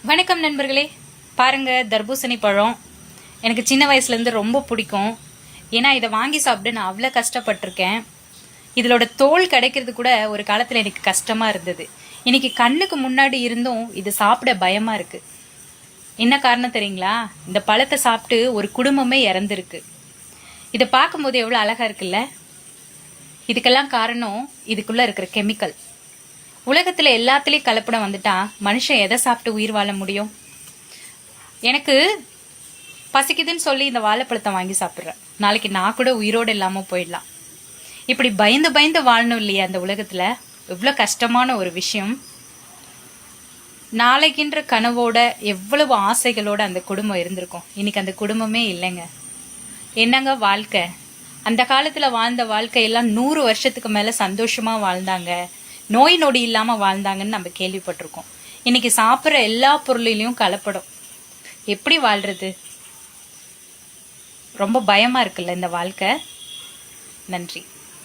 வணக்கம் நண்பர்களே. பாருங்க, தர்பூசணி பழம் எனக்கு சின்ன வயசுலேருந்து ரொம்ப பிடிக்கும். ஏன்னா இதை வாங்கி சாப்பிட்டு நான் அவ்வளோ கஷ்டப்பட்டிருக்கேன். இதோட தோல் கிடைக்கிறது கூட ஒரு காலத்தில் எனக்கு கஷ்டமாக இருந்தது. இன்னைக்கு கண்ணுக்கு முன்னாடி இருந்தும் இது சாப்பிட பயமாக இருக்கு. என்ன காரணம் தெரியுங்களா? இந்த பழத்தை சாப்பிட்டு ஒரு குடும்பமே இறந்துருக்கு. இதை பார்க்கும்போது எவ்வளோ அழகாக இருக்குல்ல. இதுக்கெல்லாம் காரணம் இதுக்குள்ளே இருக்கிற கெமிக்கல். உலகத்துல எல்லாத்துலயும் கலப்படம் வந்துட்டா மனுஷன் எதை சாப்பிட்டு உயிர் வாழ முடியும்? எனக்கு பசிக்குதுன்னு சொல்லி இந்த வாழைப்பழத்தை வாங்கி சாப்பிட்றேன். நாளைக்கு நான் கூட உயிரோடு இல்லாம போயிடலாம். இப்படி பயந்து பயந்து வாழணும் இல்லையா அந்த உலகத்துல? எவ்வளவு கஷ்டமான ஒரு விஷயம். நாளைக்குன்ற கனவோட எவ்வளவு ஆசைகளோட அந்த குடும்பம் இருந்திருக்கும். இன்னைக்கு அந்த குடும்பமே இல்லைங்க. என்னங்க வாழ்க்கை? அந்த காலத்துல வாழ்ந்த வாழ்க்கையெல்லாம் 100 வருஷத்துக்கு மேல சந்தோஷமா வாழ்ந்தாங்க, நோய் நொடி இல்லாம வாழ்ந்தாங்கன்னு நம்ம கேள்விப்பட்டிருக்கோம். இன்னைக்கு சாப்பிட்ற எல்லா பொருளிலையும் கலப்படம். எப்படி வாழ்றது? ரொம்ப பயமா இருக்குல்ல இந்த வாழ்க்கை. நன்றி.